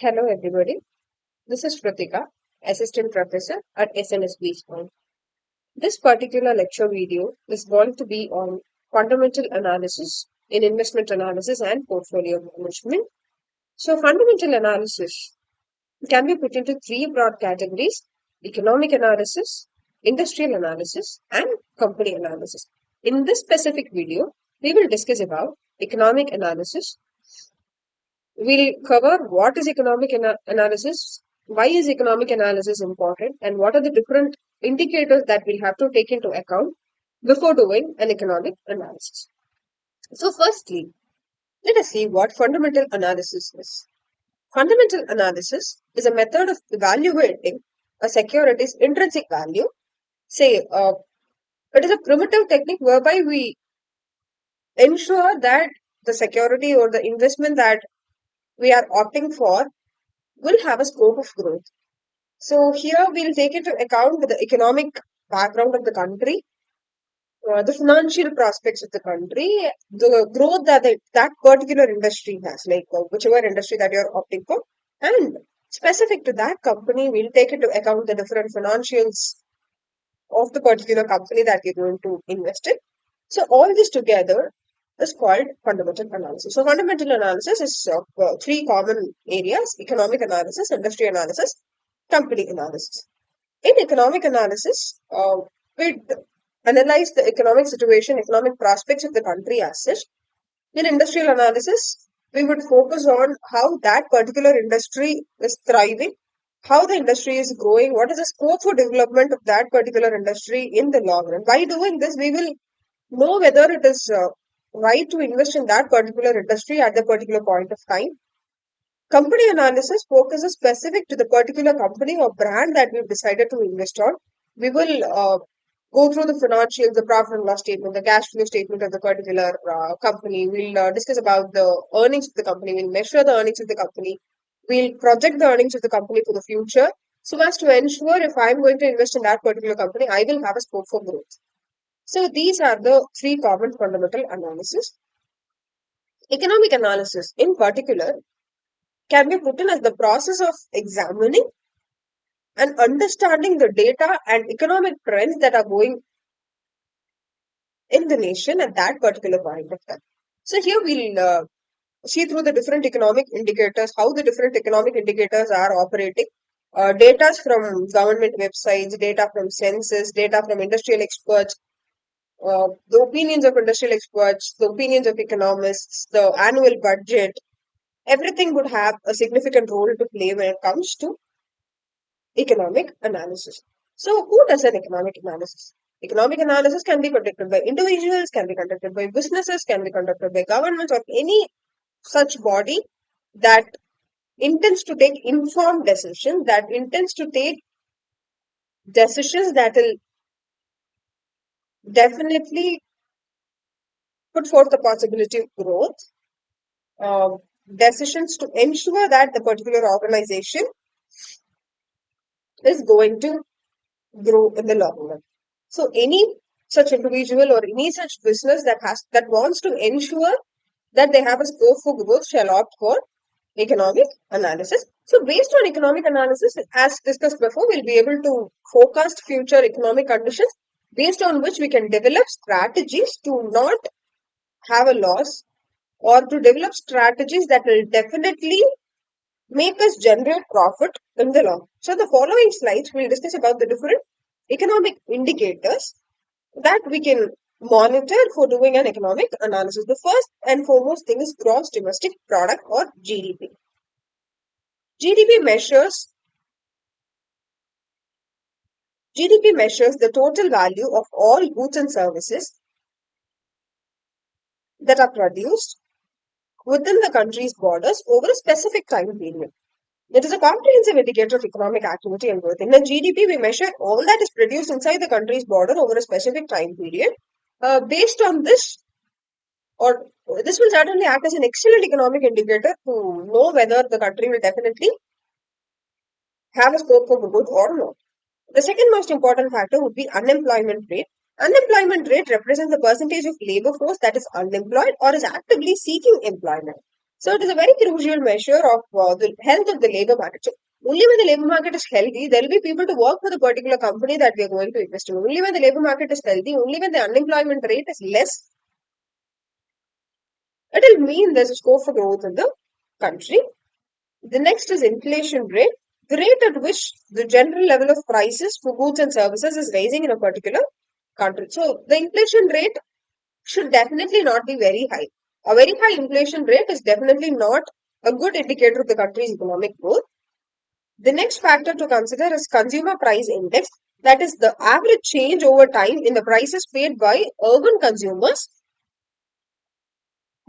Hello, everybody. This is Pratika, Assistant Professor at SNSD School. This particular lecture video is going to be on fundamental analysis in investment analysis and portfolio management. So, fundamental analysis can be put into three broad categories: economic analysis, industrial analysis, and company analysis. In this specific video, we will discuss about economic analysis. We'll cover what is economic analysis, why is economic analysis important, and what are the different indicators that we'll have to take into account before doing an economic analysis. So, firstly, let us see what fundamental analysis is. Fundamental analysis is a method of evaluating a security's intrinsic value. Say, it is a primitive technique whereby we ensure that the security or the investment that we are opting for will have a scope of growth. So here we'll take into account the economic background of the country, the financial prospects of the country, the growth that that particular industry has, like whichever industry that you're opting for, and specific to that company, we'll take into account the different financials of the particular company that you're going to invest in. So all this together is called fundamental analysis. So fundamental analysis is three common areas: economic analysis, industry analysis, company analysis. In economic analysis, we analyze the economic situation, economic prospects of the country as such. In industrial analysis, we would focus on how that particular industry is thriving, how the industry is growing, what is the scope for development of that particular industry in the long run. By doing this, we will know whether it is right to invest in that particular industry at the particular point of time. Company analysis focuses specific to the particular company or brand that we've decided to invest on. We will go through the financials, the profit and loss statement, the cash flow statement of the particular company. We'll discuss about the earnings of the company. We'll measure the earnings of the company. We'll project the earnings of the company for the future so as to ensure if I'm going to invest in that particular company, I will have a scope for growth. So these are the three common fundamental analysis. Economic analysis in particular can be put in as the process of examining and understanding the data and economic trends that are going in the nation at that particular point of time. So here we'll see through the different economic indicators, how the different economic indicators are operating. Data from government websites, data from census, data from industrial experts, the opinions of industrial experts, the opinions of economists, the annual budget, everything would have a significant role to play when it comes to economic analysis. So, who does an economic analysis? Economic analysis can be conducted by individuals, can be conducted by businesses, can be conducted by governments, or any such body that intends to take informed decisions, that intends to take decisions that will definitely put forth the possibility of growth, uh, decisions to ensure that the particular organization is going to grow in the long run. So any such individual or any such business that wants to ensure that they have a scope for growth shall opt for economic analysis. So based on economic analysis, as discussed before, we'll be able to forecast future economic conditions based on which we can develop strategies to not have a loss or to develop strategies that will definitely make us generate profit in the long. So the following slides we'll discuss about the different economic indicators that we can monitor for doing an economic analysis. The first and foremost thing is gross domestic product or GDP. GDP measures the total value of all goods and services that are produced within the country's borders over a specific time period. It is a comprehensive indicator of economic activity and growth. In the GDP, we measure all that is produced inside the country's border over a specific time period. Based on this, or this will certainly act as an excellent economic indicator to know whether the country will definitely have a scope for growth or not. The second most important factor would be unemployment rate. Unemployment rate represents the percentage of labor force that is unemployed or is actively seeking employment. So it is a very crucial measure of the health of the labor market. So only when the labor market is healthy, there will be people to work for the particular company that we are going to invest in. Only when the labor market is healthy, only when the unemployment rate is less, it will mean there's a scope for growth in the country. The next is inflation rate, the rate at which the general level of prices for goods and services is rising in a particular country. So the inflation rate should definitely not be very high. A very high inflation rate is definitely not a good indicator of the country's economic growth. The next factor to consider is consumer price index, that is the average change over time in the prices paid by urban consumers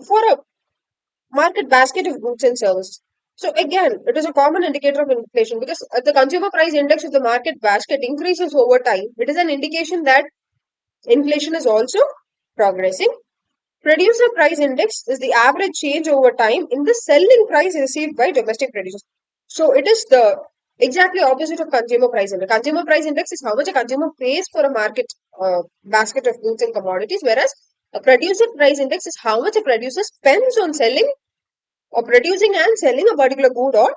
for a market basket of goods and services. So again, it is a common indicator of inflation because the consumer price index of the market basket increases over time. It is an indication that inflation is also progressing. Producer price index is the average change over time in the selling price received by domestic producers. So it is the exactly opposite of consumer price index. Consumer price index is how much a consumer pays for a market basket of goods and commodities, whereas a producer price index is how much a producer spends on selling or producing and selling a particular good or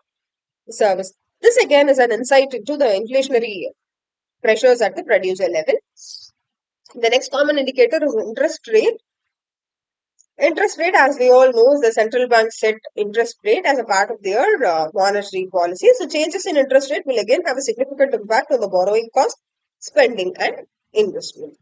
service. This again is an insight into the inflationary pressures at the producer level. The next common indicator is interest rate. Interest rate, as we all know, is the central bank set interest rate as a part of their monetary policy. So changes in interest rate will again have a significant impact on the borrowing cost, spending, and investment.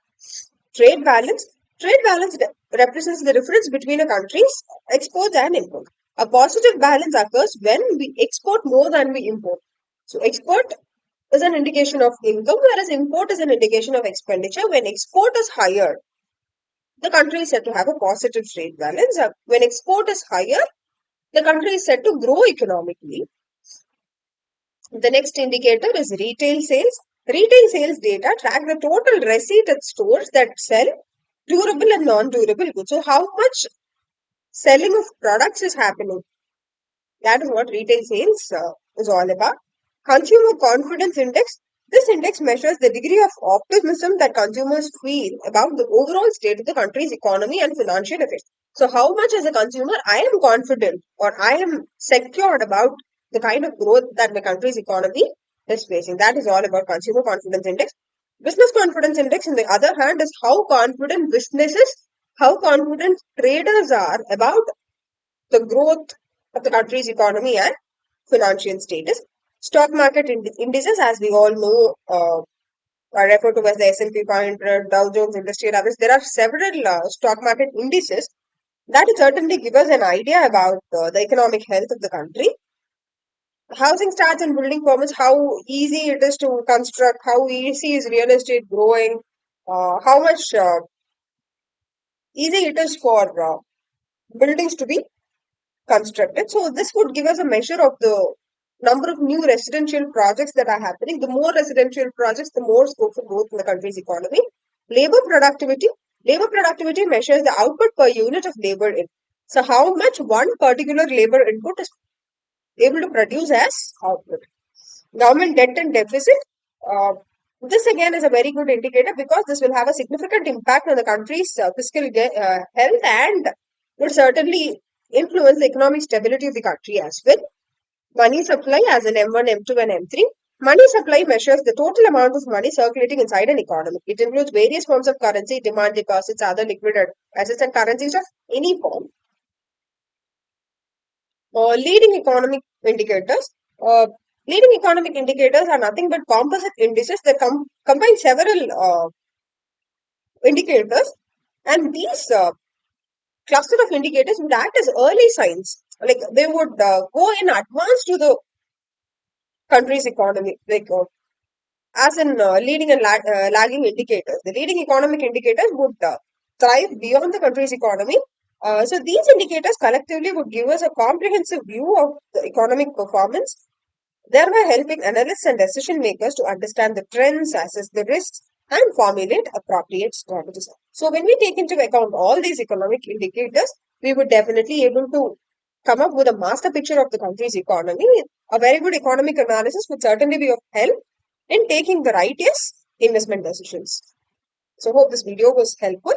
Trade balance. Trade balance represents the difference between a country's exports and imports. A positive balance occurs when we export more than we import. So export is an indication of income, whereas import is an indication of expenditure. When export is higher, the country is said to have a positive trade balance. When export is higher, the country is said to grow economically. The next indicator is retail sales. Retail sales data track the total receipt at stores that sell durable and non-durable goods. So how much selling of products is happening? That is what retail sales is all about. Consumer confidence index. This index measures the degree of optimism that consumers feel about the overall state of the country's economy and financial affairs. So, how much as a consumer I am confident or I am secured about the kind of growth that my country's economy is facing. That is all about consumer confidence index. Business confidence index, on the other hand, is how confident businesses, how confident traders are about the growth of the country's economy and financial status. Stock market indices, as we all know, are referred to as the S&P 500, Dow Jones Industrial Average. There are several stock market indices that will certainly give us an idea about the economic health of the country. Housing starts and building permits, how easy it is to construct, how easy is real estate growing, how much easy it is for buildings to be constructed. So this would give us a measure of the number of new residential projects that are happening. The more residential projects, the more scope for growth in the country's economy. Labor productivity. Labor productivity measures the output per unit of labor in. So how much one particular labor input is able to produce as output. Government debt and deficit. Uh, this again is a very good indicator because this will have a significant impact on the country's fiscal health and would certainly influence the economic stability of the country as well. Money supply as in M1, M2, and M3. Money supply measures the total amount of money circulating inside an economy. It includes various forms of currency, demand deposits, other liquid assets, and currencies of any form. Leading economic indicators. Uh, Leading economic indicators are nothing but composite indices that combine several indicators, and these cluster of indicators would act as early signs. Like they would go in advance to the country's economy, like as in leading and lagging indicators. The leading economic indicators would thrive beyond the country's economy. So these indicators collectively would give us a comprehensive view of the economic performance, thereby helping analysts and decision makers to understand the trends, assess the risks, and formulate appropriate strategies. So when we take into account all these economic indicators, we would definitely able to come up with a master picture of the country's economy. A very good economic analysis would certainly be of help in taking the right investment decisions. So hope this video was helpful.